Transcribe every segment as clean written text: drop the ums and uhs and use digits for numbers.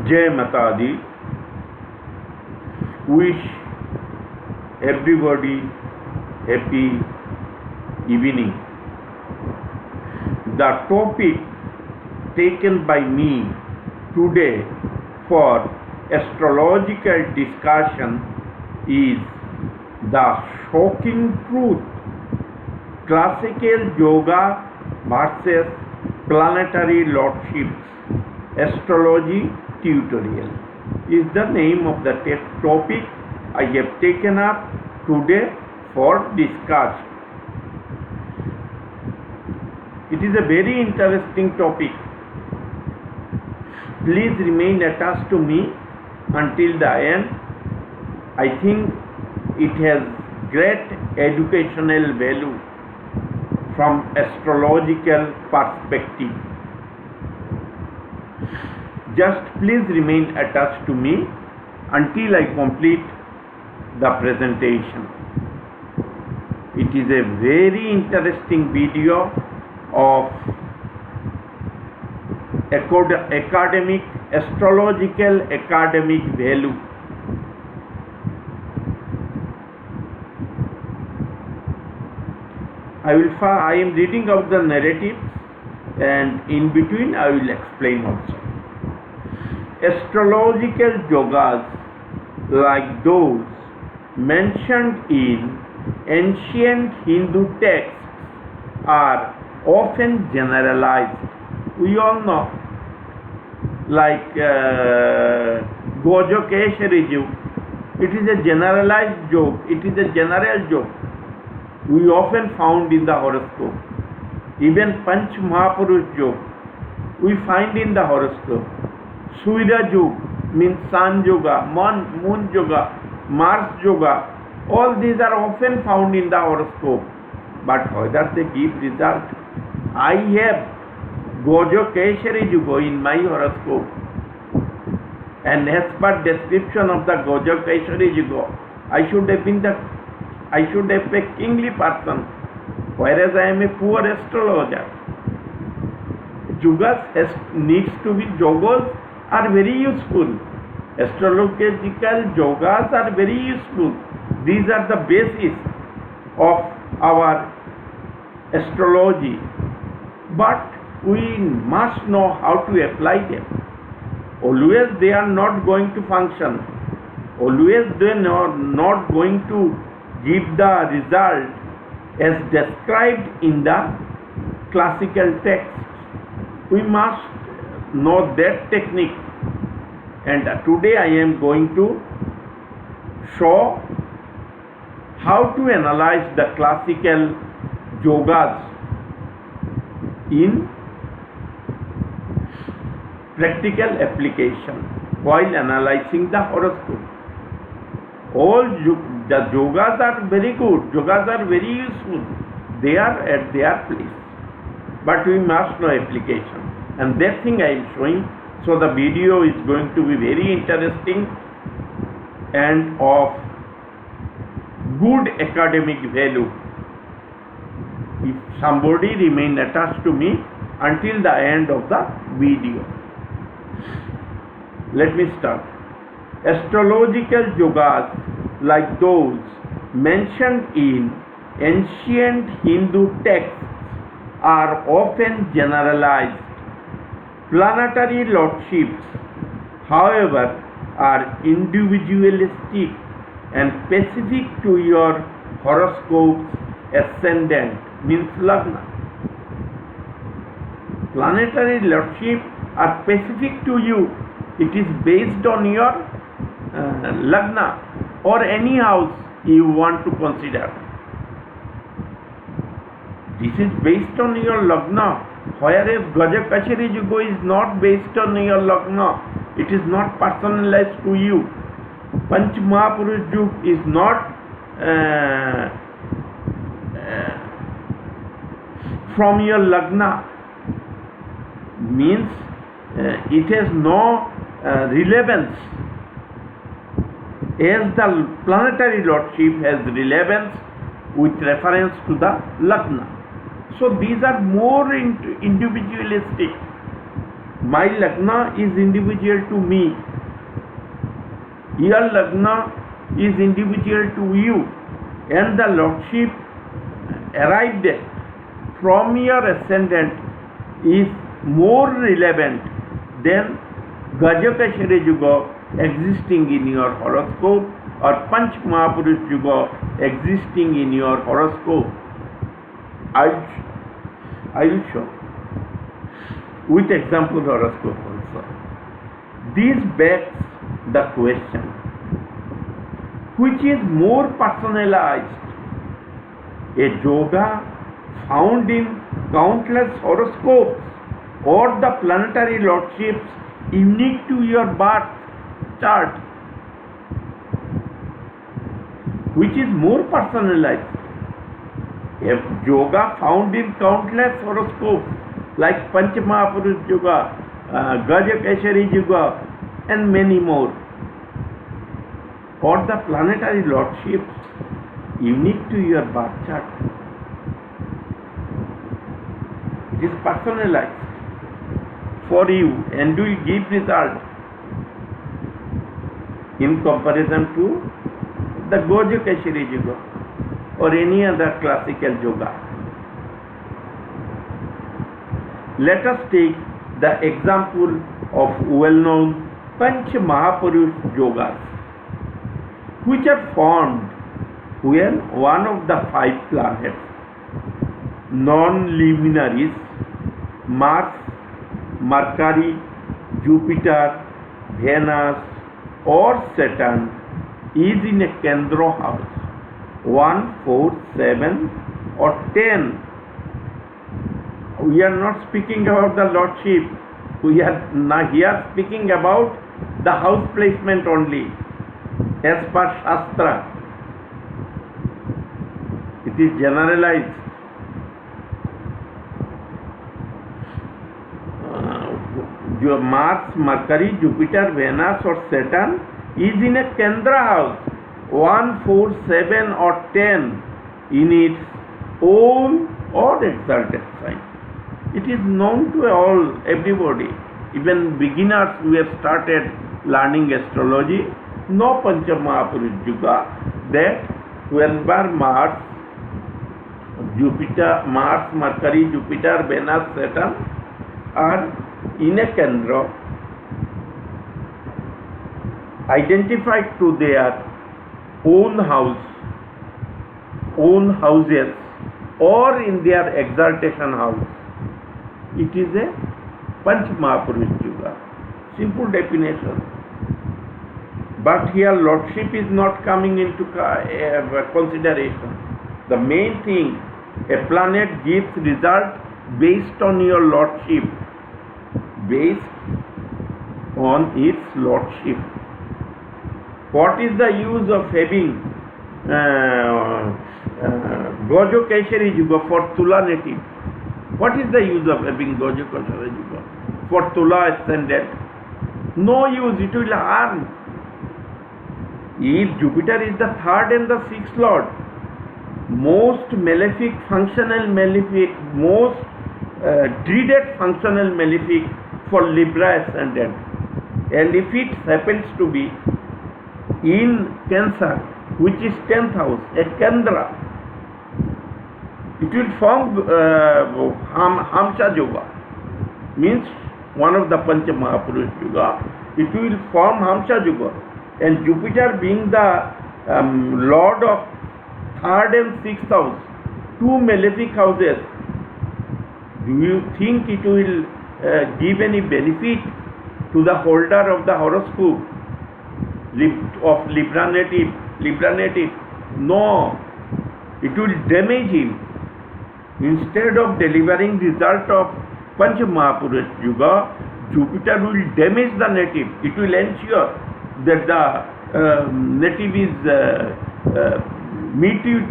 Jai Matadi. Wish everybody happy evening. The topic taken by me today for astrological discussion is the shocking truth: classical yoga versus planetary lordships. Astrology tutorial is the name of the topic I have taken up today for discussion. It is a very interesting topic. Please remain attached to me until the end. I think it has great educational value from astrological perspective. Just please remain attached to me until I complete the presentation. It is a very interesting video of academic, astrological academic value. I am reading out the narratives, and in between I will explain also. Astrological yogas, like those mentioned in ancient Hindu texts, are often generalized. We all know, like Gojokeshari joke. It is a generalized joke. It is a general joke. We often found in the horoscope. Even Panchmahapurush joke we find in the horoscope. Surya yoga means sun yoga, moon yoga, Mars yoga. All these are often found in the horoscope. But whether they give result, I have Gojokeshari yoga in my horoscope, and as per description of the Gojokeshari yoga, I should have a kingly person, whereas I am a poor astrologer. Yogas are very useful. Astrological yogas are very useful. These are the basis of our astrology. But we must know how to apply them. Always they are not going to function. Always they are not going to give the result as described in the classical text. We must know that technique, and today I am going to show how to analyze the classical yogas in practical application while analyzing the horoscope. All the yogas are very good, yogas are very useful, they are at their place, but we must know application, and that thing I am showing. So the video is going to be very interesting and of good academic value. If somebody remain attached to me until the end of the video. Let me start. Astrological yogas, like those mentioned in ancient Hindu texts, are often generalized. Planetary lordships, however, are individualistic and specific to your horoscope's ascendant, means Lagna. Planetary lordships are specific to you. It is based on your Lagna or any house you want to consider. This is based on your Lagna, whereas Gojokeshari yoga is not based on your Lagna. It is not personalized to you. Panchmahapurush yoga is not from your Lagna. Means it has no relevance, as the planetary lordship has relevance with reference to the Lagna. So these are more individualistic, My Lagna is individual to me. Your Lagna is individual to you. And the Lordship arrived from your ascendant is more relevant than Gajaka Yuga existing in your horoscope or Panchmahapurush Yoga existing in your horoscope. I will show with example horoscope also. This begs the question, which is more personalized, a yoga found in countless horoscopes or the planetary lordships unique to your birth chart? Which is more personalized? A yoga found in countless horoscopes like Panchmahapurush Yoga, Gajaka Yoga, and many more, or the planetary lordships unique to your birth chart. It is personalized for you and will give result in comparison to the Gajaka Yoga or any other classical yoga. Let us take the example of well-known Panchmahapurush Yogas, which are formed when one of the 5 planets, non-luminaries, Mars, Mercury, Jupiter, Venus, or Saturn, is in a Kendra house 1, 4, 7, or 10. We are not speaking about the lordship. We are now here speaking about the house placement only as per Shastra. It is generalized. Your Mars, Mercury, Jupiter, Venus, or Saturn is in a Kendra house 1, 4, 7, or 10 in its own or exalted sign. It is known to everybody, even beginners who have started learning astrology, know Panchmahapurush Yoga, that whenever Mars, Mercury, Jupiter, Venus, Saturn are in a Kendra, identified to their own house, own houses, or in their exaltation house, it is a Panchmahapurush Yoga. Simple definition. But here lordship is not coming into consideration. The main thing, a planet gives result based on your lordship, based on its lordship. What is the use of having Gajaka Yoga for Tula native? What is the use of having Gajaka Yoga for Tula ascendant? No use, it will harm. If Jupiter is the 3rd and the 6th lord, most malefic, functional malefic, most dreaded functional malefic for Libra ascendant. And if it happens to be in Cancer, which is 10th house, a Kendra, it will form Hamsa Yoga, means one of the Panchmahapurush Yoga. It will form Hamsa Yoga, and Jupiter being the lord of 3rd and 6th house, 2 malefic houses. Do you think it will give any benefit to the holder of the horoscope of Libra native? No, it will damage him. Instead of delivering result of Panchmahapurush Yoga, Jupiter will damage the native. It will ensure that the native is meet with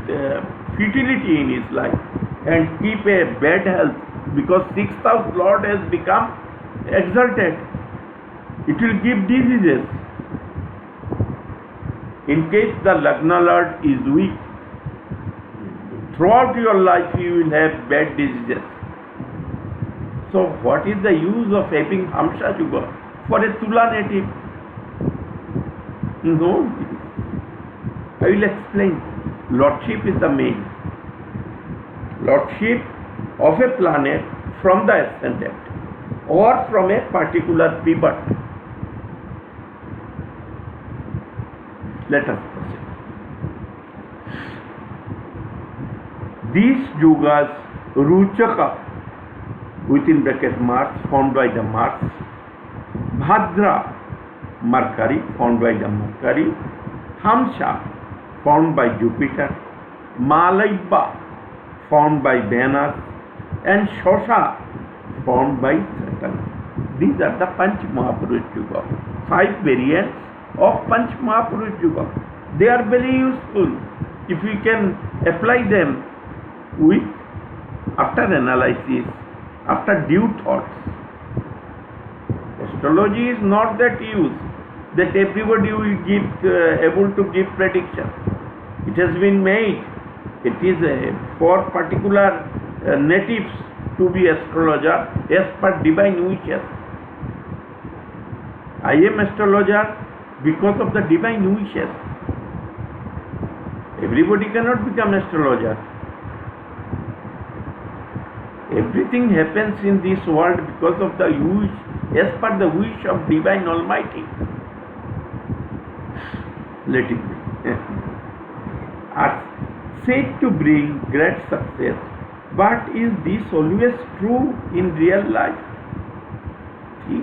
futility in his life and keep a bad health, because 6th house lord has become exalted. It will give diseases. In case the Lagna lord is weak, throughout your life you will have bad diseases. So what is the use of having Hamsa Yuga for a Tula native? No. I will explain. Lordship is the main. Lordship of a planet from the ascendant or from a particular pivot. Let us proceed. These yugas, Ruchaka, within bracket Mars, formed by the Mars, Bhadra, Mercury, formed by the Mercury, Hamsa, formed by Jupiter, Malavya, formed by Venus, and Shasha, formed by Saturn. These are the Panchmahapurush Yogas. 5 variants of Panchmahapurush Yogas. They are very useful if we can apply them with, after analysis, after due thoughts. Astrology is not that use that everybody will give able to give prediction. It has been made. It is for particular natives to be astrologer as per divine wishes. I am astrologer because of the divine wishes. Everybody cannot become astrologer. Everything happens in this world because of the wish, as per the wish of Divine Almighty. Let it be. Are said to bring great success, but is this always true in real life? See,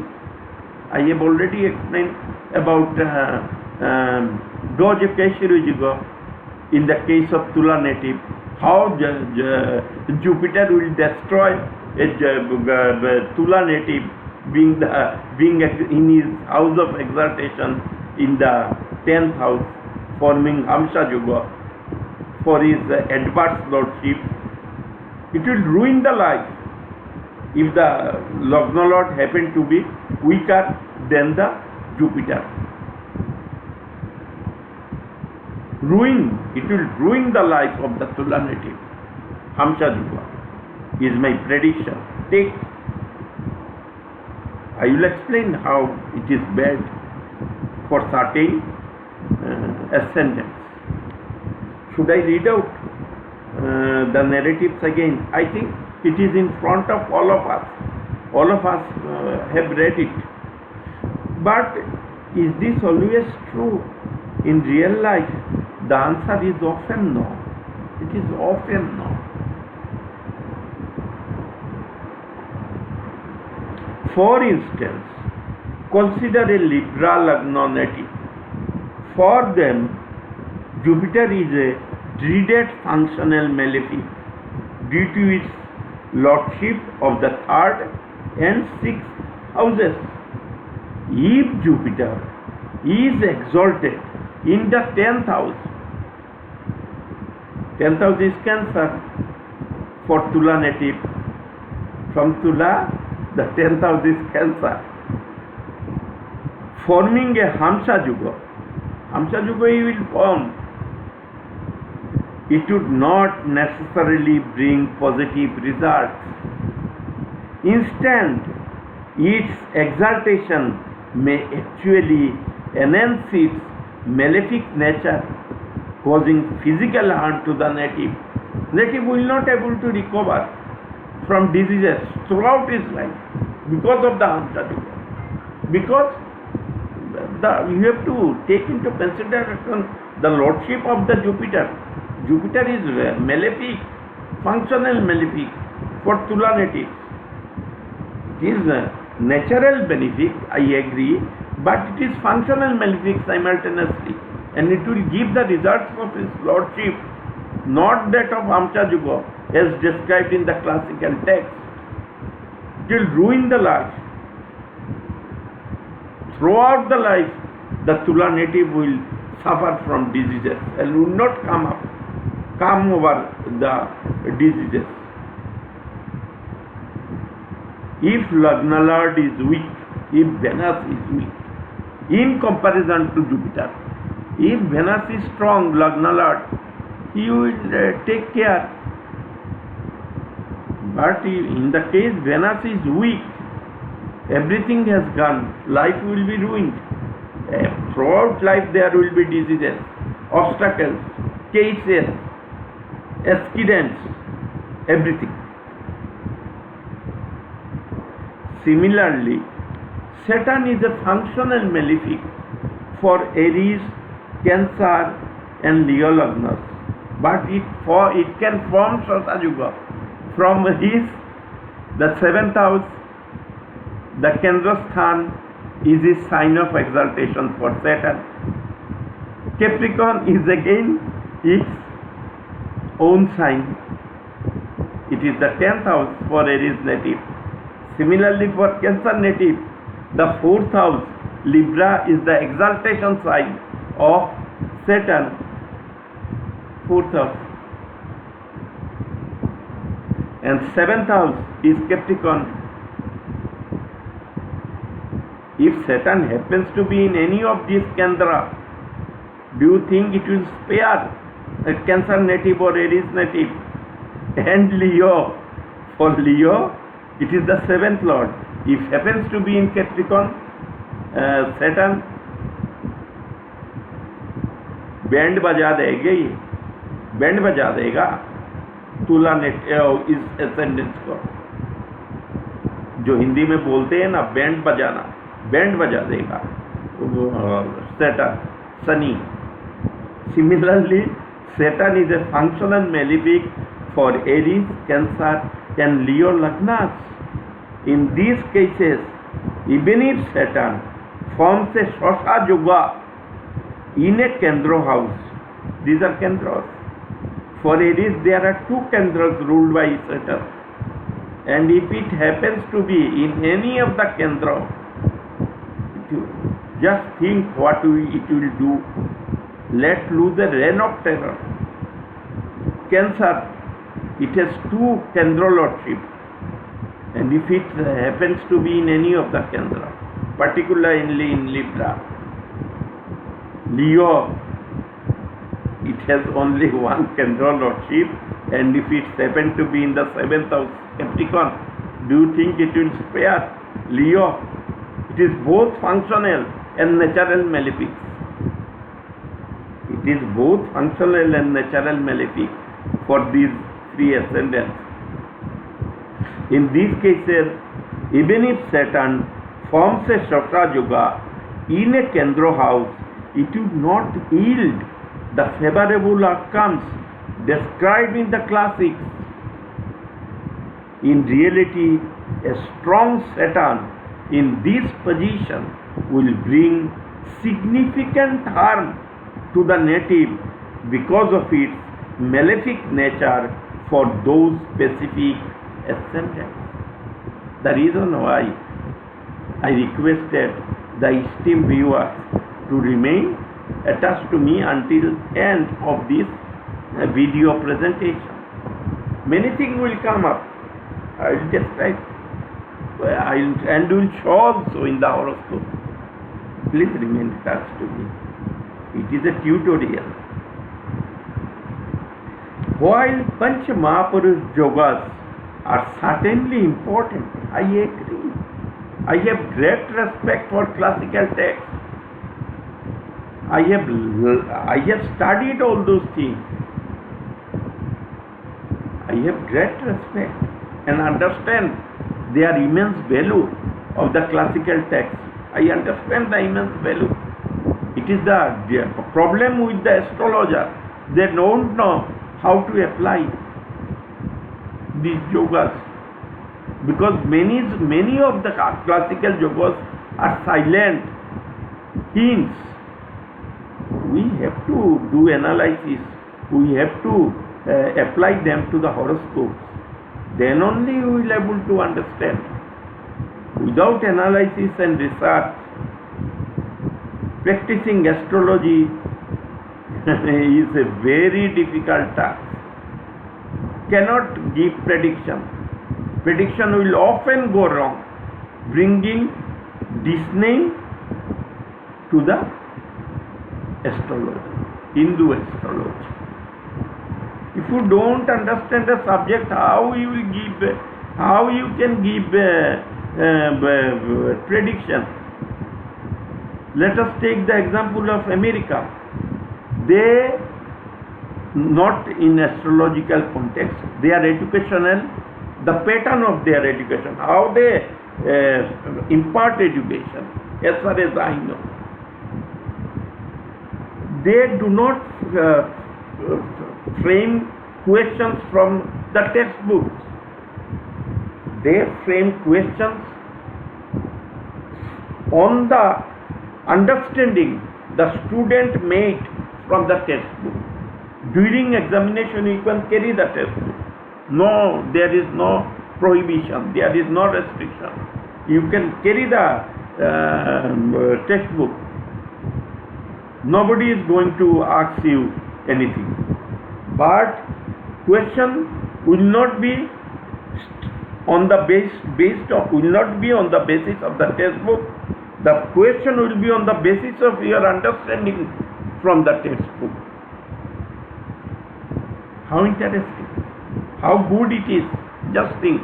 I have already explained about Yuga in the case of Tula native, how Jupiter will destroy a Tula native being in his house of exaltation in the 10th house, forming Hamsa Yuga for his adverse lordship. It will ruin the life if the Lagna Lord happen to be weaker than the Jupiter. It will ruin the life of the Tula native. Hamsa Yuga is my prediction. I will explain how it is bad for certain ascendants. Should I read out the narratives again? I think it is in front of all of us. All of us have read it. But is this always true in real life? The answer is often no. It is often no. For instance, consider a Libra Lagna native. For them, Jupiter is a dreaded functional malefic due to its lordship of the 3rd and 6th houses. If Jupiter is exalted in the 10th house, 10th house is Cancer for Tula native. From Tula, the 10th house is Cancer, forming a Hamsa Yuga. Hamsa Yuga he will form. It would not necessarily bring positive results. Instead, its exaltation may actually enhance its malefic nature, causing physical harm to the native. Native will not able to recover from diseases throughout his life because of the Hamsa Yuga. Because you have to take into consideration the lordship of the Jupiter. Jupiter is malefic, functional malefic for Tula natives. It is natural benefic, I agree, but it is functional malefic simultaneously, and it will give the results of his lordship, not that of Hamsa Yuga as described in the classical text. It will ruin the life. Throughout the life, the Tula native will suffer from diseases and will not come over the diseases. If Lagna Lord is weak, if Venus is weak, in comparison to Jupiter, if Venus is strong, Lagna Lord, he will take care. But in the case Venus is weak, everything has gone, life will be ruined. Throughout life there will be diseases, obstacles, cases, accidents, everything. Similarly, Saturn is a functional malefic for Aries, Cancer and Leo Lagnas, but it can form Shasha Yuga from the 7th house. The Kendra Sthan is a sign of exaltation for Saturn. Capricorn is again its own sign. It is the 10th house for Aries native. Similarly, for Cancer native, the 4th house, Libra, is the exaltation sign of Saturn. 4th house. And 7th house is Capricorn. If Saturn happens to be in any of these Kendra, do you think it will spare a Cancer native or Aries native? And Leo, for Leo, it is the 7th lord. If happens to be in Capricorn, Saturn, band बजा देगा, ये band बजा देगा तुला net इस एसेंडेंस को, जो हिंदी में बोलते हैं ना बैंड बजाना, बैंड बजा देगा Saturn, Sunny. Similarly, Saturn is a functional malefic for Aries, Cancer and Leo Lagnas. In these cases, even if Saturn forms a Shasha Yuga in a Kendra house, these are Kendras. For Aries, there are 2 Kendras ruled by Saturn, and if it happens to be in any of the Kendra, just think what it will do. Let loose a reign of terror. Cancer, it has 2 Kendra lordships, and if it happens to be in any of the Kendra, particularly in Libra. Leo, it has only 1 Kendra lordship, and if it happens to be in the 7th house, Capricorn, do you think it will spare Leo? It is both functional and natural malefic. It is both functional and natural malefic for these 3 ascendants. In these cases, even if Saturn forms a Shasha Yuga in a Kendra house, it would not yield the favorable outcomes described in the classics. In reality, a strong Saturn in this position will bring significant harm to the native because of its malefic nature for those specific ascendants. The reason why I requested the esteemed viewers to remain attached to me until end of this video presentation. Many things will come up. I will describe and will show also in the horoscope. Please remain attached to me. It is a tutorial. While Panchmahapurush Yogas are certainly important, I agree. I have great respect for classical texts. I have studied all those things. I have great respect and understand their immense value of the classical text. I understand the immense value. It is the problem with the astrologer. They don't know how to apply these yogas, because many of the classical yogas are silent hints. We have to do analysis. We have to apply them to the horoscopes. Then only we will be able to understand. Without analysis and research, practicing astrology is a very difficult task. Cannot give prediction. Prediction will often go wrong, bringing disney to the astrology, Hindu astrology. If you don't understand the subject, how you can give prediction? Let us take the example of America. They, not in astrological context, their educational, the pattern of their education, how they impart education, as far as I know, they do not frame questions from the textbooks. They frame questions on the understanding the student made from the textbook. During examination, you can carry the textbook. No, there is no prohibition, there is no restriction. You can carry the textbook. Nobody is going to ask you anything. But question will not be on the will not be on the basis of the textbook. The question will be on the basis of your understanding from the textbook. How interesting, how good it is. Just think.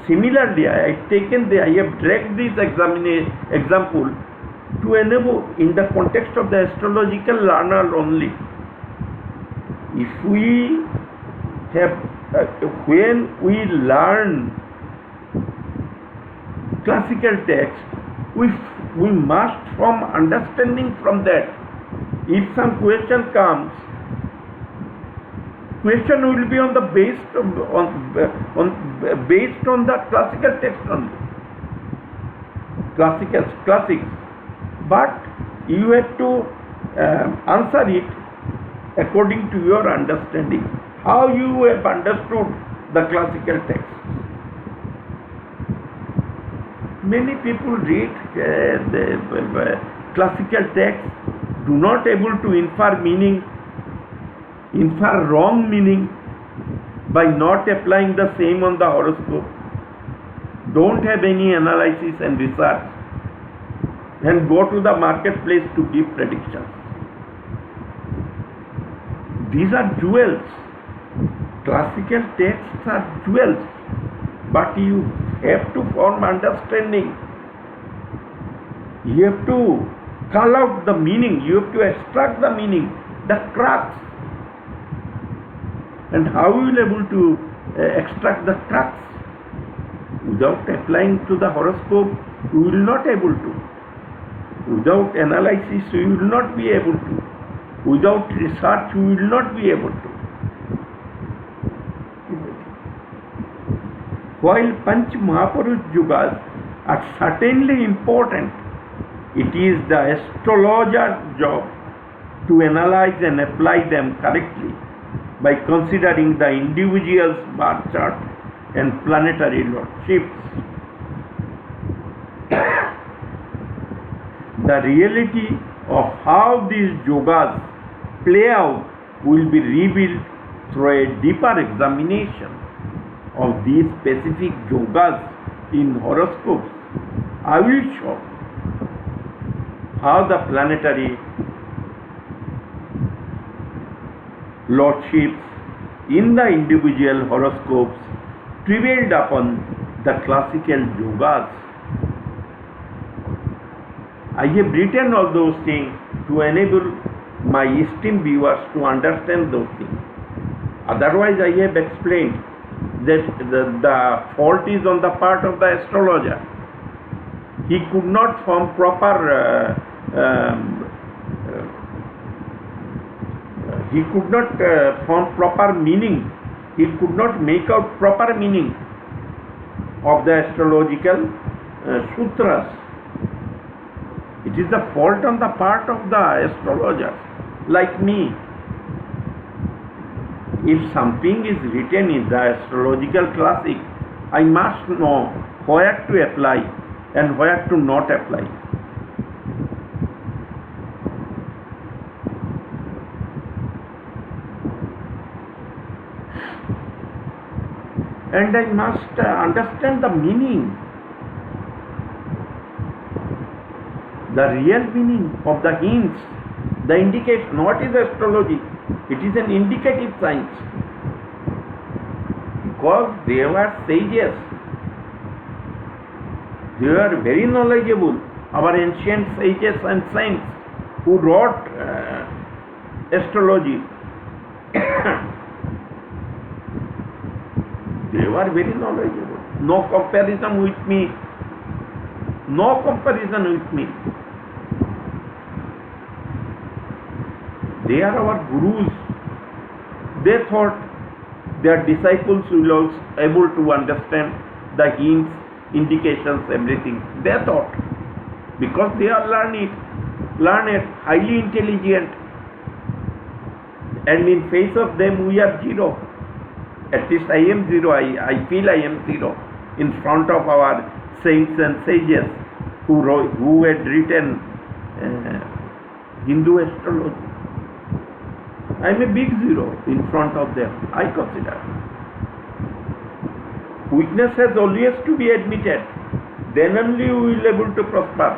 Similarly, I have dragged this example to enable in the context of the astrological learner only. If we have, when we learn classical text, we must form understanding from that. If some question comes, question will be on the based on the classical text only, classics. But you have to answer it according to your understanding, how you have understood the classical text. Many people read the classical text, do not able to infer wrong meaning by not applying the same on the horoscope, don't have any analysis and research, and go to the marketplace to give predictions. These are jewels. Classical texts are jewels, but you have to form understanding. You have to call out the meaning, you have to extract the meaning, the crux. And how you will be able to extract the crux? Without applying to the horoscope, you will not able to. Without analysis, you will not be able to. Without research, you will not be able to. While Panchmahapurush Yogas are certainly important, it is the astrologer's job to analyze and apply them correctly by considering the individual's birth chart and planetary lordships. The reality of how these yogas play out will be revealed through a deeper examination of these specific yogas in horoscopes. I will show how the planetary lordships in the individual horoscopes prevailed upon the classical yogas. I have written all those things to enable my esteemed viewers to understand those things. Otherwise, I have explained that the fault is on the part of the astrologer. He could not form proper meaning. He could not make out proper meaning of the astrological sutras. It is the fault on the part of the astrologer, like me. If something is written in the astrological classic, I must know where to apply and where to not apply. And I must understand the meaning, the real meaning of the hints The indication, what is astrology? It is an indicative science. Because they were sages. They were very knowledgeable. Our ancient sages and saints who wrote astrology. They were very knowledgeable. No comparison with me. No comparison with me. They are our gurus. They thought their disciples will also able to understand the hints, indications, everything. They thought, because they are learned, highly intelligent, and in face of them we are zero. At least I am zero. I feel I am zero in front of our saints and sages who had written Hindu astrology. I am a big zero in front of them, I consider. Weakness has always to be admitted. Then only you will be able to prosper.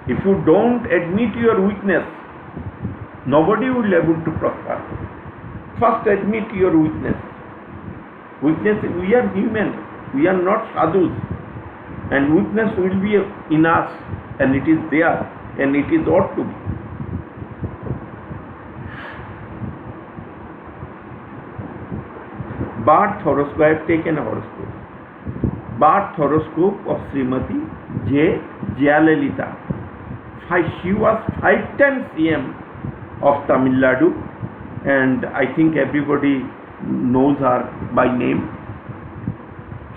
If you don't admit your weakness, nobody will be able to prosper. First admit your weakness. Weakness, we are human. We are not sadhus. And weakness will be in us. And it is there. And it is ought to be. Birth horoscope, I have taken a horoscope. Birth horoscope of Srimati Jayalalithaa. She was 5 times CM of Tamil Nadu, and I think everybody knows her by name.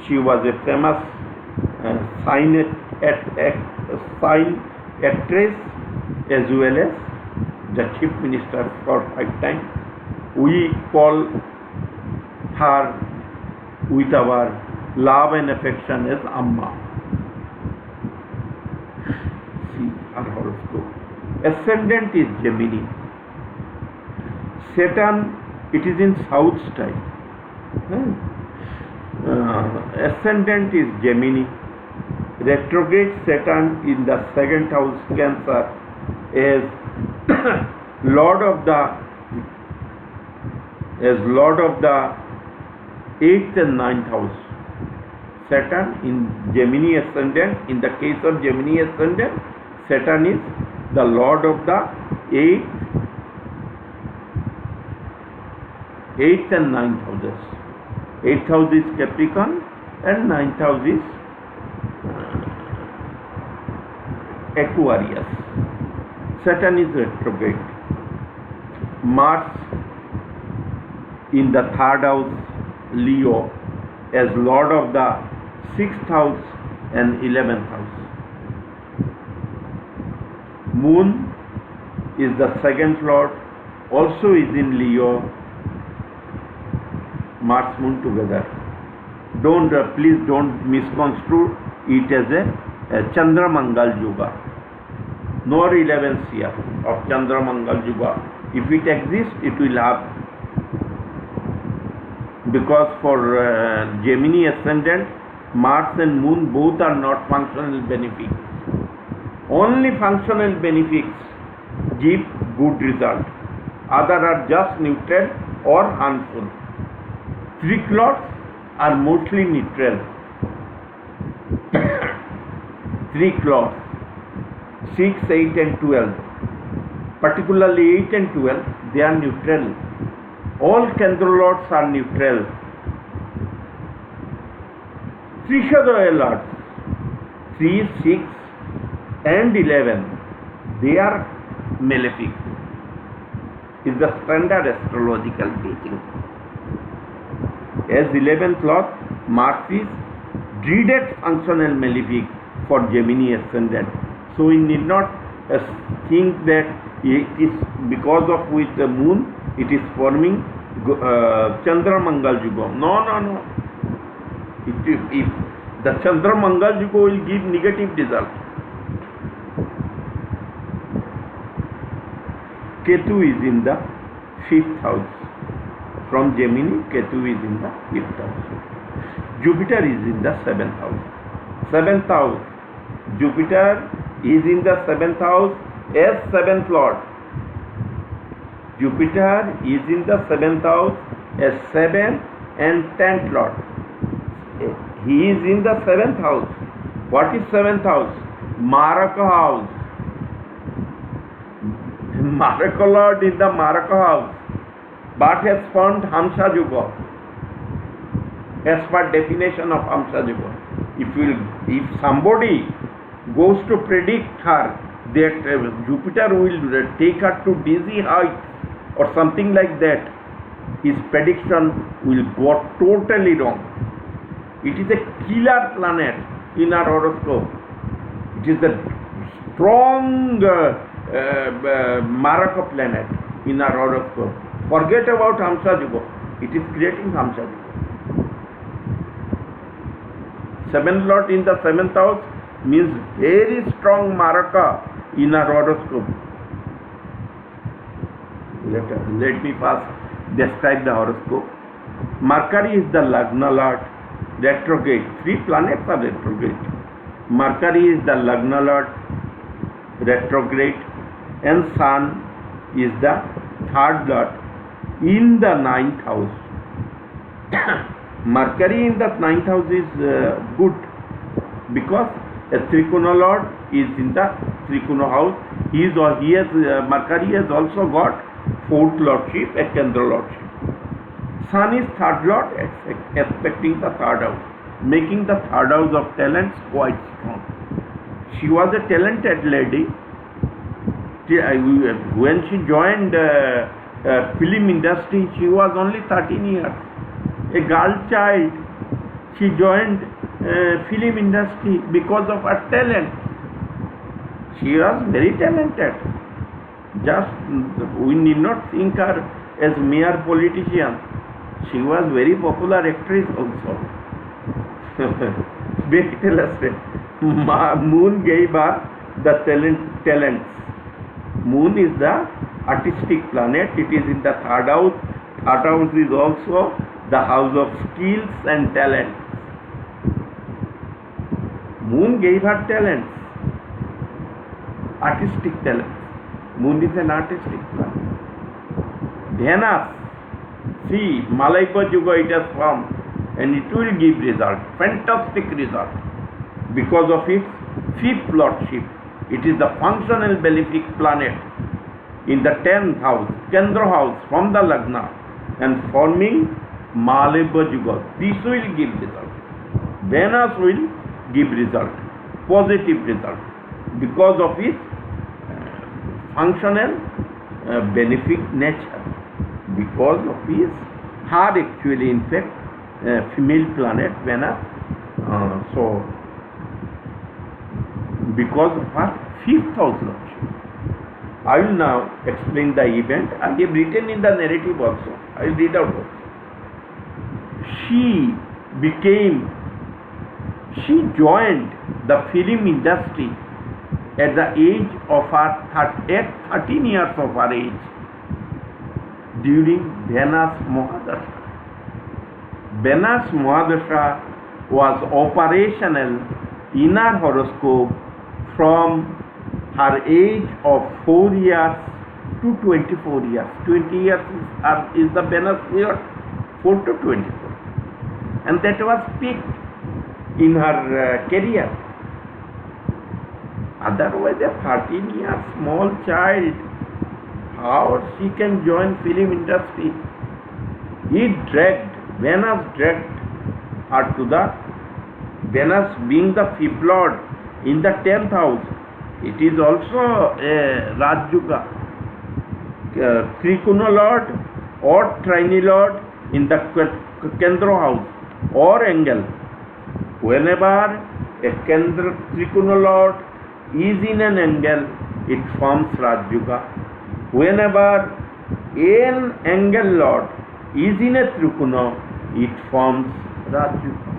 She was a famous sign actress as well as the chief minister for 5 times. We call her with our love and affection as Amma. See her horoscope. Ascendant is Gemini. Saturn, it is in south style. Ascendant is Gemini. Retrograde Saturn in the 2nd house Cancer is Lord of the 8th and 9th house. Saturn in Gemini ascendant. In the case of Gemini ascendant, Saturn is the Lord of the 8th and 9th houses. 8th house is Capricorn and 9th house is Aquarius. Saturn is retrograde. Mars in the 3rd house Leo as Lord of the 6th house and 11th house. Moon is the 2nd Lord, also is in Leo. Mars Moon together. Please don't misconstrue it as a Chandra Mangal Yoga. Nor 11th year of Chandra Mangal Yoga. If it exists, it will have. Because for Gemini ascendant, Mars and Moon both are not functional benefics. Only functional benefics give good result. Other are just neutral or harmful. 3 clots are mostly neutral. 3 clots, 6, 8 and 12. Particularly 8 and 12, they are neutral. All candlelords are neutral. Trishadoya lords, 3, 6 and 11, they are malefic. Is the standard astrological teaching. As 11th lord, Mars is dreaded functional malefic for Gemini ascendant. So we need not think that it is because of which the moon it is forming Chandra Mangal Yuga. No. If the Chandra Mangal Yuga will give negative result. Ketu is in the 5th house. From Gemini, Ketu is in the 5th house. Jupiter is in the 7th house. 7th house. Jupiter is in the 7th house as 7th lord. Jupiter is in the 7th house, a 7th and 10th lord. He is in the 7th house. What is 7th house? Maraka house. Maraka lord in the Maraka house. But has formed Hamsa Yoga. As per definition of Hamsa Yoga. If somebody goes to predict her that Jupiter will take her to dizzy heights or something like that, his prediction will go totally wrong. It is a killer planet in our horoscope. It is a strong Maraka planet in our horoscope. Forget about Hamsa Yoga. It is creating Hamsa Yoga. 7th Lord in the 7th house means very strong Maraka in our horoscope. Let me first describe the horoscope. Mercury is the Lagna Lord, retrograde. 3 planets are retrograde. Mercury is the Lagna Lord, retrograde, and Sun is the 3rd Lord in the 9th house. Mercury in the 9th house is good because a Trikona Lord is in the Trikona house. Mercury has also got 4th Lordship, a Kendra Lordship. Sun is 3rd Lord, expecting the 3rd house, making the 3rd house of talents quite strong. She was a talented lady. When she joined film industry, she was only 13 years. A girl child, she joined film industry because of her talent. She was very talented. Just we need not think her as mere politician. She was very popular actress also. Very talented. Moon gave her the talents. Moon is the artistic planet. It is in the 3rd house. 3rd house is also the house of skills and talents. Moon gave her talents, artistic talents. Moon is an artistic planet. Venus, see, Malavya Yoga it has formed and it will give result, fantastic result because of its 5th lordship. It is the functional benefic planet in the 10th house, Kendra house from the Lagna and forming Malavya Yoga. This will give result. Venus will give result, positive result because of its functional benefic nature, because of his her actually in fact female planet Venus. So because of her 5th house lordship. I will now explain the event. I have written in the narrative also. I will read out also. She joined the film industry at the age of her 13 years of her age during Venus Mahadasha. Venus Mahadasha was operational in her horoscope from her age of 4 years to 24 years. 20 years is the Venus period, 4 to 24. And that was peak in her career. Otherwise, a 13-year small child, how she can join film industry? Venus dragged her to the Venus being the 5th lord in the 10th house. It is also a Raj Yoga. Trikona lord or Trini lord in the Kendra house or angle. Whenever a Trikona lord is in an angle, it forms Raj Yoga. Whenever an angle lord is in a Trikona, it forms Raj Yoga.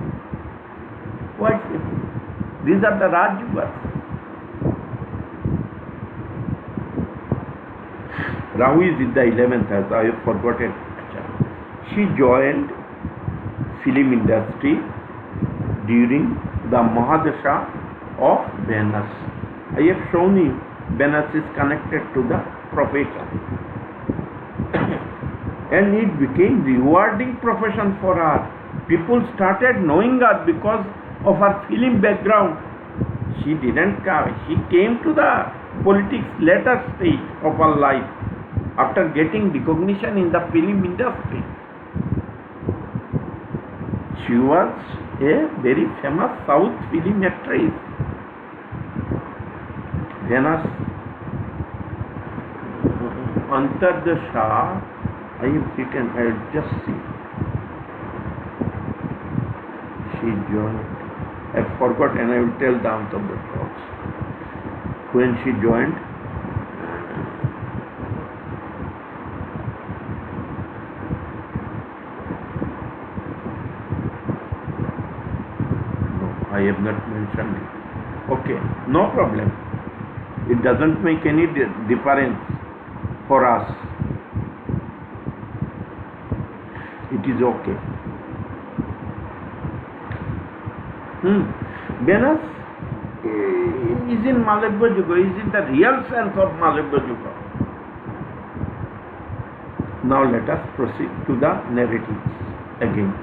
Quite simple. These are the Raj Yogas. Rahu is in the 11th house. I have forgotten. She joined film industry during the Mahadasha of Venus. I have shown you Venus is connected to the profession. And it became rewarding profession for her. People started knowing her because of her film background. She didn't come. She came to the politics later stage of her life after getting recognition in the film industry. She was a very famous South film actress. Venus Antardasha, I have written, I will just see. She joined. I forgot and I will tell the Antardasha when she joined. No, I have not mentioned it. Okay, no problem. It doesn't make any difference for us. It is okay. Venus is in Malavya Yuga, is in the real sense of Malavya Yuga. Now let us proceed to the narratives again.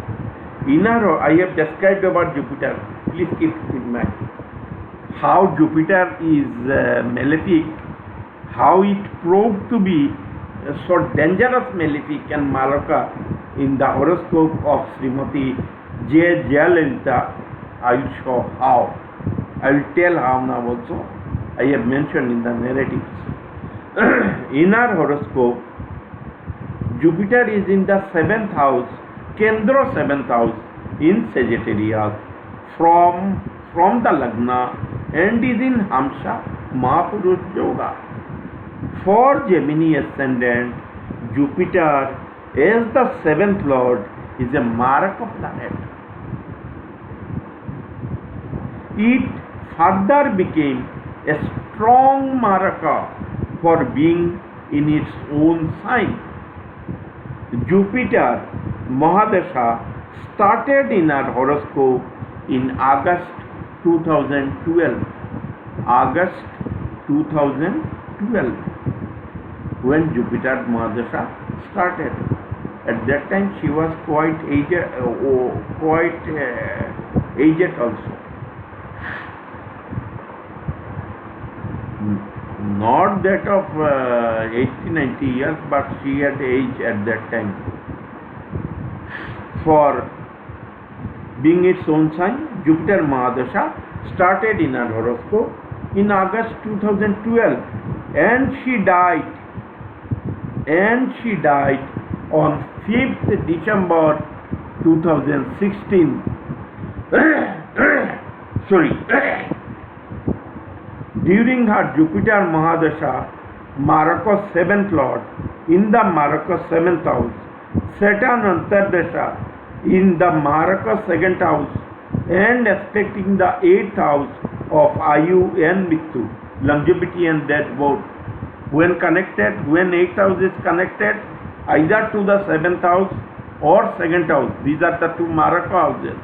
I have described about Jupiter. Please keep in mind how Jupiter is malefic, how it proved to be so dangerous malefic and Malaka in the horoscope of Srimati Jayalalithaa. I will show how. I will tell how now also. I have mentioned in the narratives. In our horoscope, Jupiter is in the 7th house, Kendra 7th house in Sagittarius from the Lagna and is in Hamsa Mahapurush Yoga. For Gemini ascendant, Jupiter as the 7th lord is a Maraka planet. It further became a strong Maraka for being in its own sign. Jupiter Mahadasha started in our horoscope in August 2012. August 2012 when Jupiter Mahadasha started. At that time she was quite aged also. Not that of 80-90 years, but she had age at that time. For being its own sign, Jupiter Mahadasha started in her horoscope in August 2012 and she died on 5th December 2016. During her Jupiter Mahadasha, Maraka 7th Lord in the Maraka 7th house, Saturn Antardasha in the Maraka 2nd house and aspecting the 8th house of Ayu and Mittu, longevity and death both. When 8th house is connected either to the 7th house or 2nd house, these are the two Maraka houses.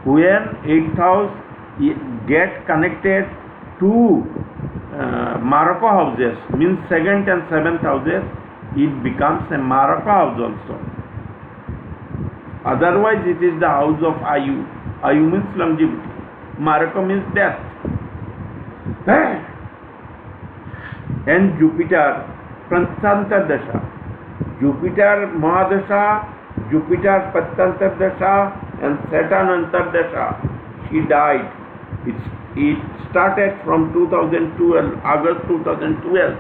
When 8th house get connected to Maraka houses, means 2nd and 7th houses, it becomes a Maraka house also. Otherwise it is the house of Ayu. Ayu means longevity. Maraka means death. And Jupiter Prantantardasha, Jupiter Mahadasha, Jupiter Prantantardasha and Saturn Antardasha, she died. It started from 2012, August 2012,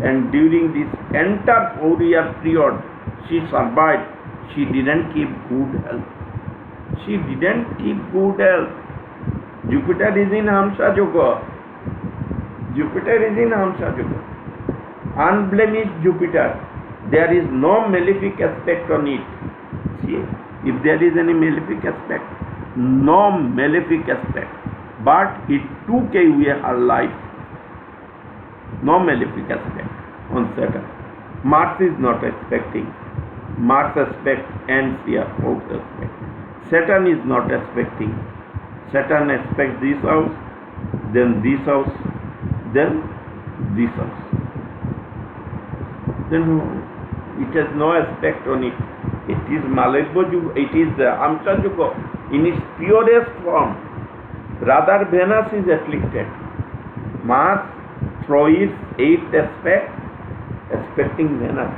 and during this entire 4-year period she survived. She didn't keep good health. Jupiter is in Hamsa Yoga. Unblemished Jupiter. There is no malefic aspect on it. See, if there is any malefic aspect, no malefic aspect. But it took away her life. No malefic aspect on Saturn. Mars is not aspecting. Mars aspect ends here, fourth aspect. Saturn is not aspecting. Saturn aspects this house, then this house, then this house. Then It has no aspect on it. It is Malavya Yuga, it is Hamsa Yuga in its purest form. Rather, Venus is afflicted. Mars, through its 8th aspect, aspecting Venus,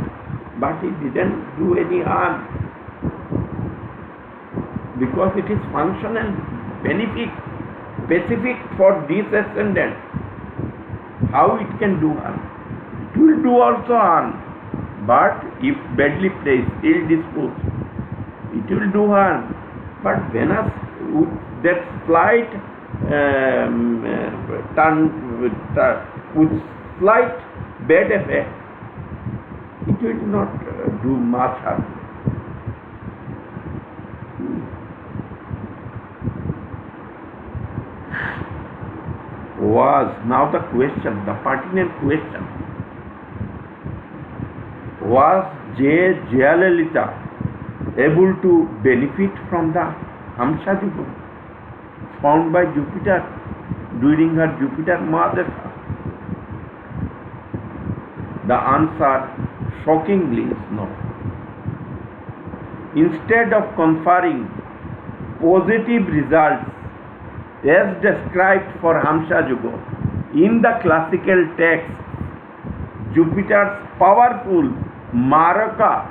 but it didn't do any harm because it is functional, benefit, specific for this ascendant. How it can do harm? It will do also harm, but if badly placed, ill disposed, it will do harm. But Venus, with that slight with slight bad effect, it will not do much harm. Was now the question, the pertinent question: was Jayalalithaa able to benefit from the Hamsa Yuga found by Jupiter during her Jupiter Mahadasha? The answer shockingly is no. Instead of conferring positive results as described for Hamsa Yuga in the classical text, Jupiter's powerful Maraka,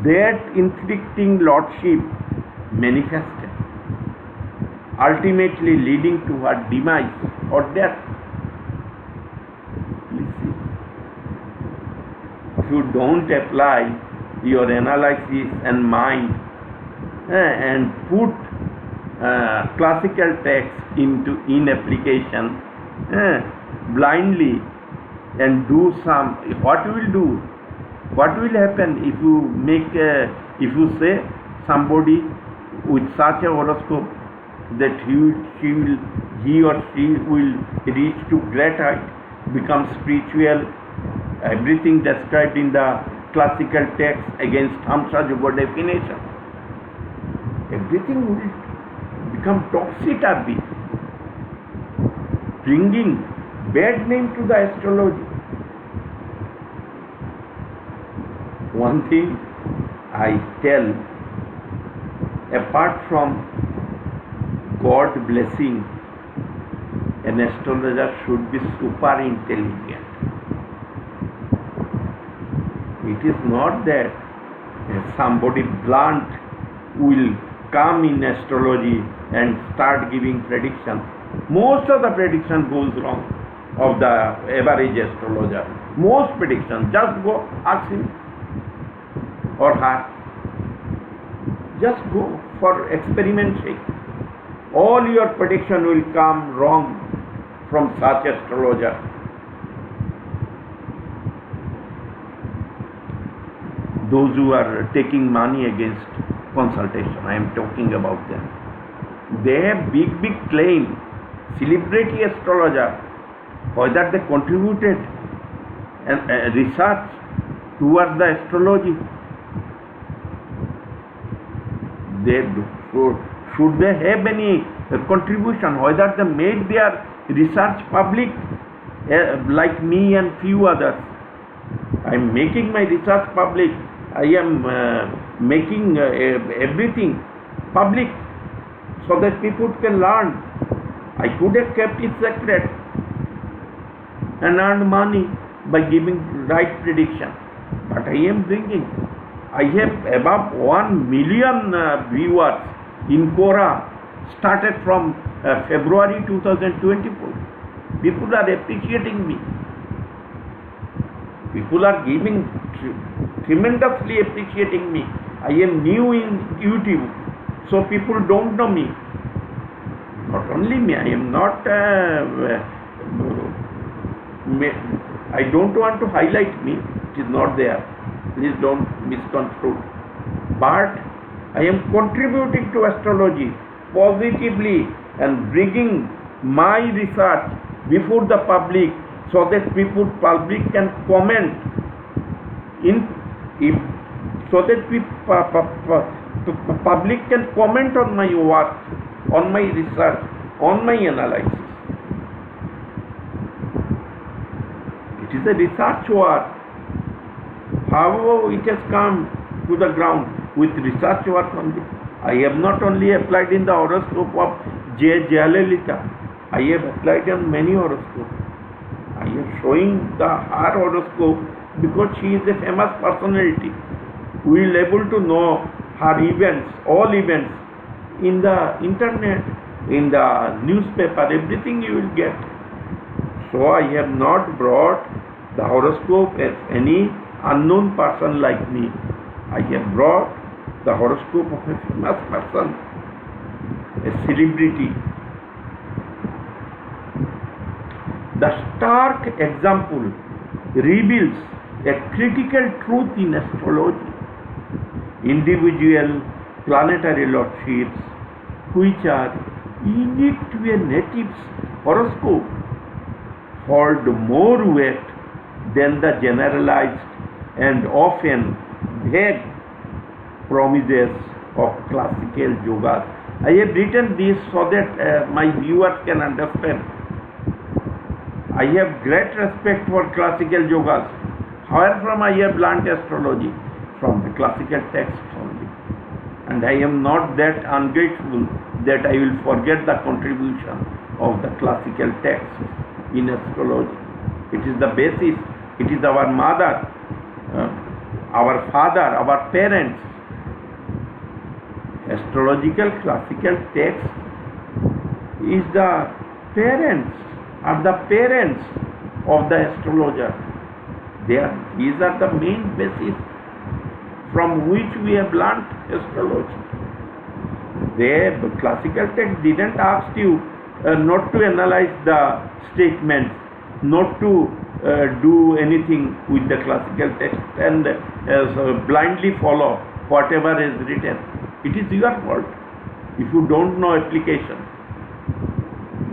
that inflicting lordship, manifested, ultimately leading to her demise or death. Please see. If you don't apply your analysis and mind and put classical text in application blindly and do some, what you will do? What will happen if you make if you say somebody with such a horoscope that he or she will reach to great height, become spiritual, everything described in the classical text against Hamsa Yuga definition, everything will become topsy-turvy, bringing bad name to the astrology. One thing I tell, apart from God blessing, an astrologer should be super intelligent. It is not that somebody blunt will come in astrology and start giving predictions. Most of the prediction goes wrong of the average astrologer. Most predictions, just go ask him or her. Just go for experiment sake. All your prediction will come wrong from such astrologer. Those who are taking money against consultation, I am talking about them. They have big claim, celebrity astrologer, whether they contributed research towards the astrology. They do. So should they have any contribution, whether they made their research public, like me and few others. I am making my research public. I am making everything public so that people can learn. I could have kept it secret and earned money by giving right prediction, but I am bringing. I have above 1 million viewers in Quora, started from February 2024. People are appreciating me. People are giving, tremendously appreciating me. I am new in YouTube, so people don't know me. Not only me, I am not, I don't want to highlight me, it is not there. Please don't misconstrue. But I am contributing to astrology positively and bringing my research before the public so that public can comment so that public can comment on my work, on my research, on my analysis. It is a research work. how it has come to the ground with research work only. I have not only applied in the horoscope of Jayalalithaa, I have applied on many horoscopes. I am showing her horoscope because she is a famous personality. We will able to know her events, all events in the internet, in the newspaper, everything you will get. So I have not brought the horoscope as any unknown person like me. I have brought the horoscope of a famous person, a celebrity. The stark example reveals a critical truth in astrology. Individual planetary lordships, which are unique to a native's horoscope, hold more weight than the generalized and often vague promises of classical yogas. I have written this so that my viewers can understand. I have great respect for classical yogas. Where from I have learnt astrology? From the classical text only. And I am not that ungrateful that I will forget the contribution of the classical text in astrology. It is the basis. It is our mother, our father, our parents. Astrological classical text is the parents, are the parents of the astrologer. These are the main basis from which we have learnt astrology. The classical text didn't ask you not to analyze the statements, not to do anything with the classical text and blindly follow whatever is written. It is your fault if you don't know application.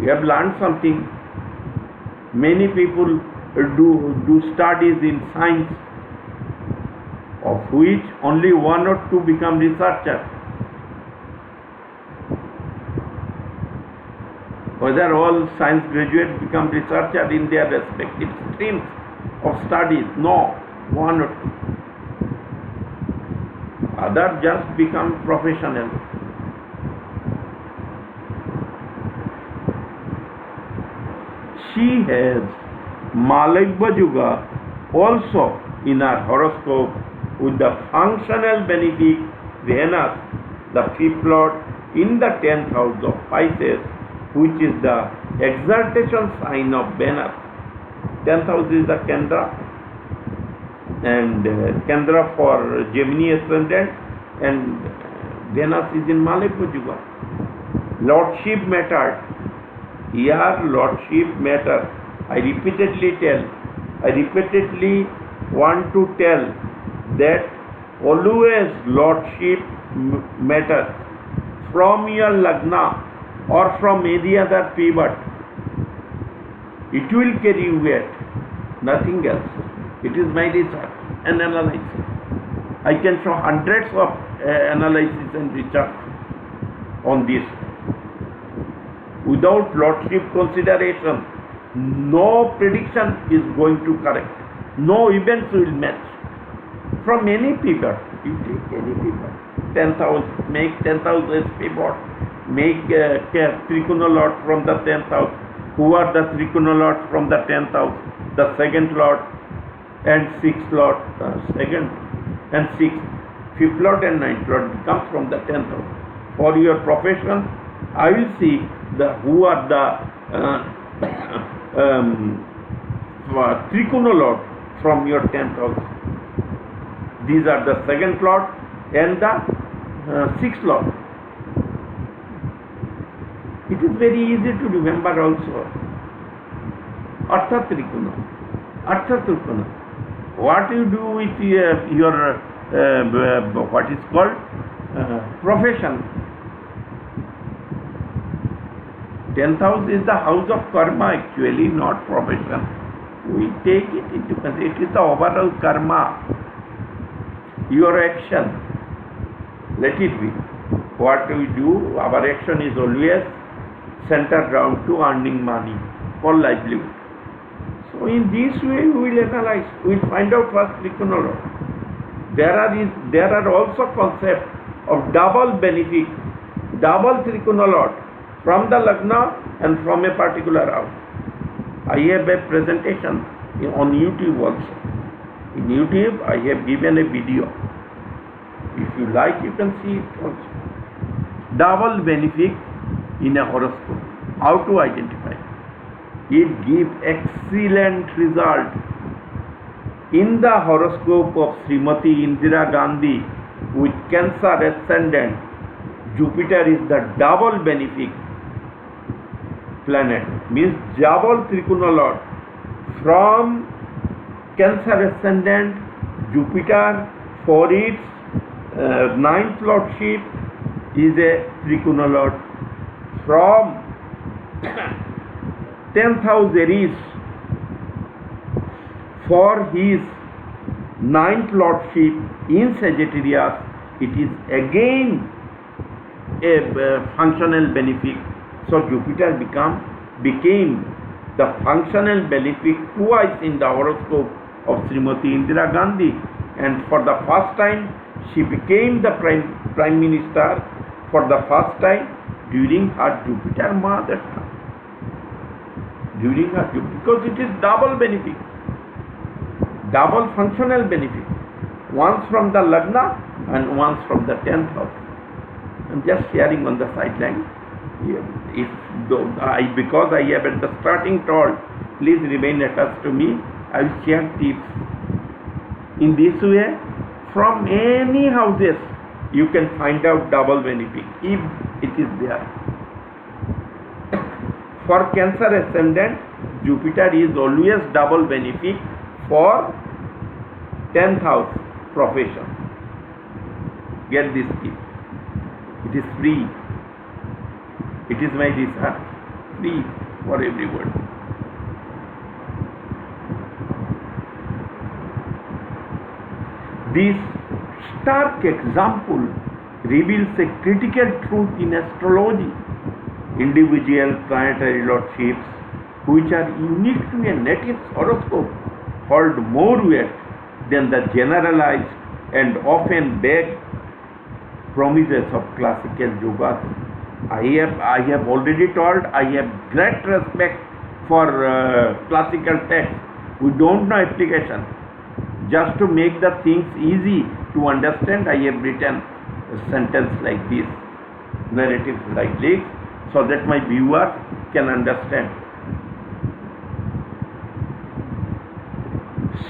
You have learned something. Many people do studies in science, of which only one or two become researchers. Whether all science graduates become researchers in their respective streams of studies? No, one or two. Others just become professional. She has Malavya Yoga also in her horoscope with the functional benefic Venus, the fifth lord, in the 10th house of Pisces, which is the exaltation sign of Venus. 10th house is the Kendra, and Kendra for Gemini ascendant, and Venus is in Malavya Yoga. Lordship mattered. Here lordship matter. I repeatedly want to tell that always lordship matters. From your Lagna or from any other pivot, it will carry weight, nothing else. It is my research and analysis. I can show hundreds of analysis and research on this. Without lordship consideration, no prediction is going to correct. No events will match. From any pivot, you take any pivot. 10th house, make 10th house as pivot. Make Trikona Lord from the 10th house. Who are the Trikona Lords from the 10th house? The second Lord and 6th Lord. Second and 6th. 5th Lord and 9th Lord comes from the 10th house. For your profession, I will see who are the Trikona Lord from your 10th house. These are the second Lord and the 6th Lord. It is very easy to remember also. Artha Trikona. Artha Trikona. What you do with your what is called profession. 10th house is the house of karma actually, not profession. We take it into consideration. It is the overall karma. Your action. Let it be. What we do, our action is always centered around to earning money for livelihood. So in this way we will analyze. We will find out first Trikona Lord. There are also concepts of double benefic, double Trikona Lord from the Lagna and from a particular house. I have a presentation on YouTube also. In YouTube, I have given a video. If you like, you can see it also. Double benefic in a horoscope. How to identify? It gives excellent result. In the horoscope of Srimati Indira Gandhi with Cancer ascendant, Jupiter is the double benefic planet, means double Trikona Lord. From Cancer ascendant, Jupiter for its ninth lordship is a Trikona Lord. From 10th house Aries for his ninth lordship in Sagittarius, it is again a functional benefic. So Jupiter became the functional benefic twice in the horoscope of Srimati Indira Gandhi, and for the first time she became the prime minister for the first time during her Jupiter Mahadasha. Because it is double benefic, double functional benefic, once from the Lagna and once from the 10th house. I am just sharing on the sideline. Because I have at the starting told, please remain attached to me. I will share tips. In this way, from any houses, you can find out double benefic if it is there. For Cancer ascendant, Jupiter is always double benefic for 10th house profession. Get this tip. It is free. It is my research, free for everyone. This stark example reveals a critical truth in astrology. Individual planetary lordships, which are unique to a native horoscope, hold more weight than the generalized and often vague promises of classical yogas. I have already told, I have great respect for classical texts. We don't know application. Just to make the things easy to understand, I have written a sentence like this, narratives like this, so that my viewers can understand.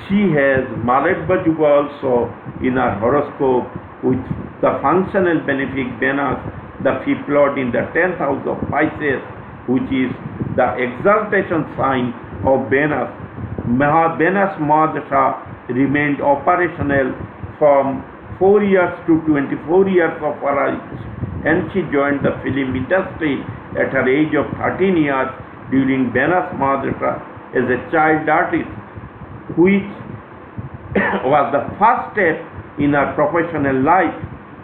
She has Malavya Yuga also in her horoscope with the functional benefic Venus, the fifth lord in the 10th house of Pisces, which is the exaltation sign of Venus. Venus Mahadasha remained operational from 4 years to 24 years of her age, and she joined the film industry at her age of 13 years during Venus Mahadasha as a child artist, which was the first step in her professional life.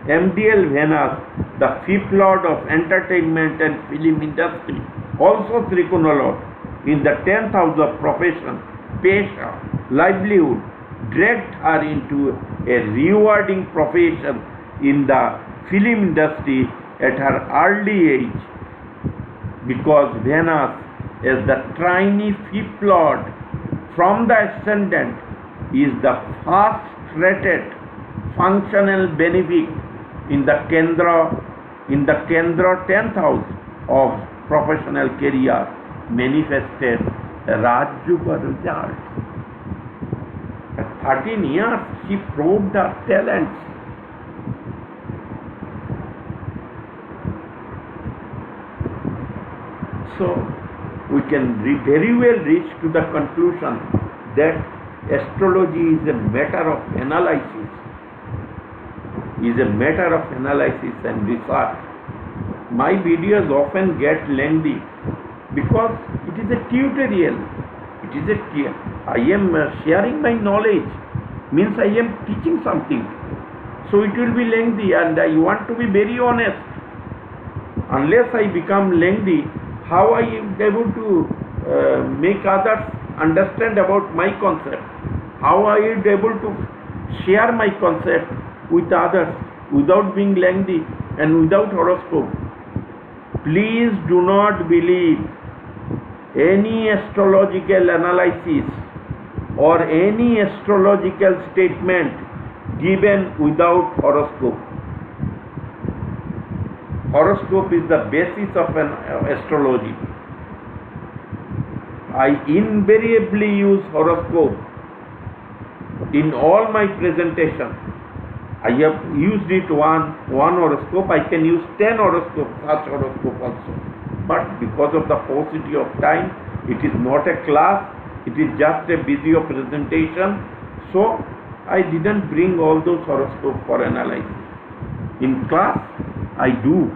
MDL Venus, the fifth lord of entertainment and film industry, also Trikona Lord in the 10th house of profession, pesha, livelihood, dragged her into a rewarding profession in the film industry at her early age, because Venus, as the trine fifth lord from the ascendant, is the first rated functional benefic in the Kendra 10th house of professional career, manifested Rajyoga results. At 13 years, she proved her talents. So, we can very well reach to the conclusion that astrology is a matter of analysis, and research. My videos often get lengthy because it is a tutorial. I am sharing my knowledge, means I am teaching something. So it will be lengthy, and I want to be very honest. Unless I become lengthy, how I am able to make others understand about my concept? How I am able to share my concept with others without being lengthy and without horoscope. Please do not believe any astrological analysis or any astrological statement given without horoscope. Horoscope is the basis of an astrology. I invariably use horoscope in all my presentations. I have used it one horoscope. I can use 10 horoscopes, such horoscope also. But because of the paucity of time, it is not a class. It is just a video presentation. So I didn't bring all those horoscopes for analysis. In class, I do.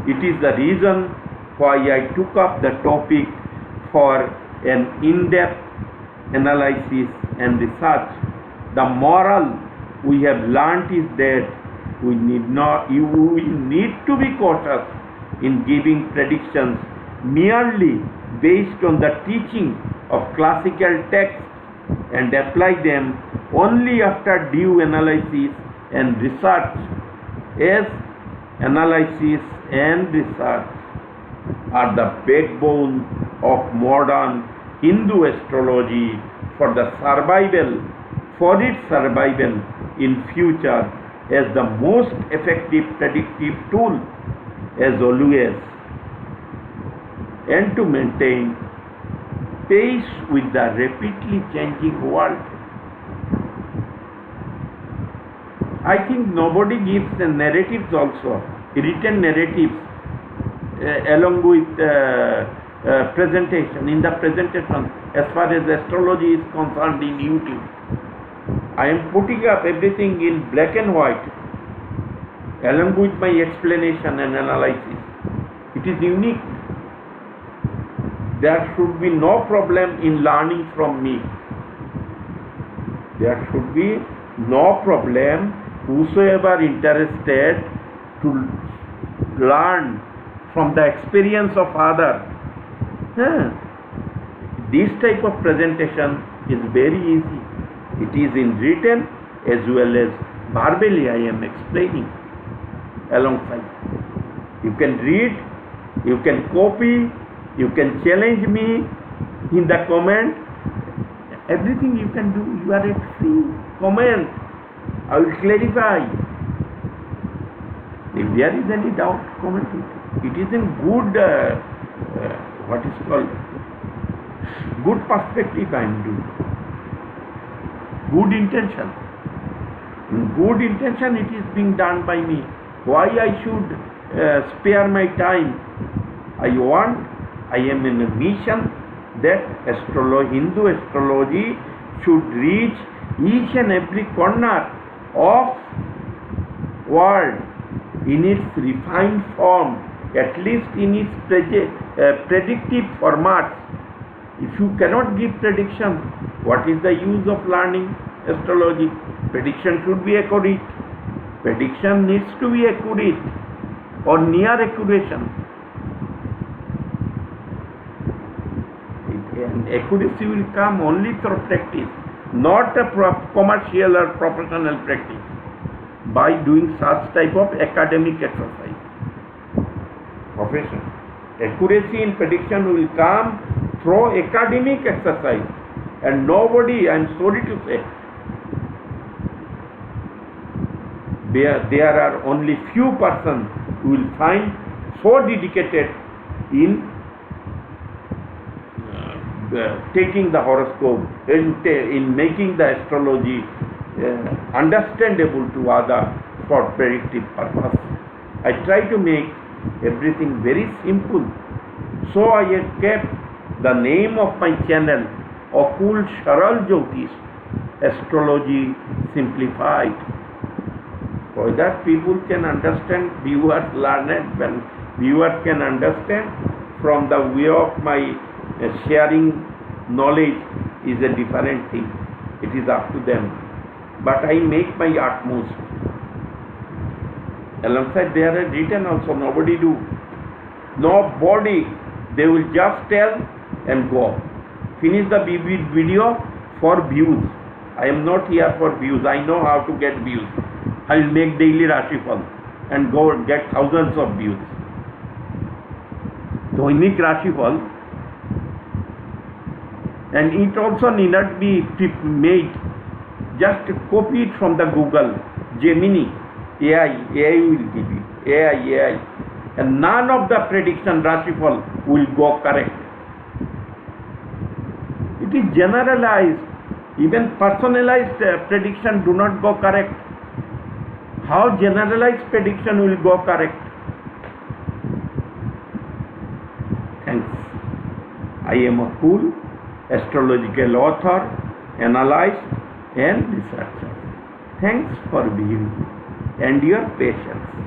It is the reason why I took up the topic for an in-depth analysis and research. The moral we have learnt is that we need to be cautious in giving predictions merely based on the teaching of classical texts and apply them only after due analysis and research, as analysis and research are the backbone of modern Hindu astrology for its survival in future as the most effective predictive tool as always, and to maintain pace with the rapidly changing world. I think nobody gives the narratives also, written narratives along with presentation, in the presentation as far as astrology is concerned in YouTube. I am putting up everything in black and white along with my explanation and analysis. It is unique. There should be no problem in learning from me. There should be no problem. Whosoever interested to learn from the experience of others. This type of presentation is very easy. It is in written as well as verbally I am explaining alongside. You can read, you can copy, you can challenge me in the comment. Everything you can do. You are at free. Comment. I will clarify. If there is any doubt, comment it. It is in good, good perspective I am doing. Good intention. In good intention it is being done by me. Why I should spare my time? I am in a mission that Hindu astrology should reach each and every corner of world in its refined form, at least in its predictive format. If you cannot give prediction, what is the use of learning astrology? Prediction should be accurate. Prediction needs to be accurate or near accuracy. And accuracy will come only through practice, not a commercial or professional practice, by doing such type of academic exercise. Profession. Accuracy in prediction will come through academic exercise, and nobody, I am sorry to say, there are only few persons who will find so dedicated in taking the horoscope, in making the astrology understandable to others for predictive purpose. I try to make everything very simple. So I have kept the name of my channel, Occult Saral Jyotish, Astrology Simplified, so that people can understand, viewers learned, when viewers can understand from the way of my sharing knowledge is a different thing. It is up to them. But I make my utmost. Alongside there are written also, nobody do. Nobody. They will just tell and go. Finish the video, for views. I am not here for views. I know how to get views. I will make daily Rashifal and go get thousands of views. Dainik Rashifal, and it also need not be made. Just copy it from the Google, Gemini, AI will give you. AI. And none of the prediction Rashifal will go correct. It is generalized. Even personalized prediction do not go correct. How generalized prediction will go correct? Thanks. I am a cool astrological author, analyst and researcher. Thanks for being and your patience.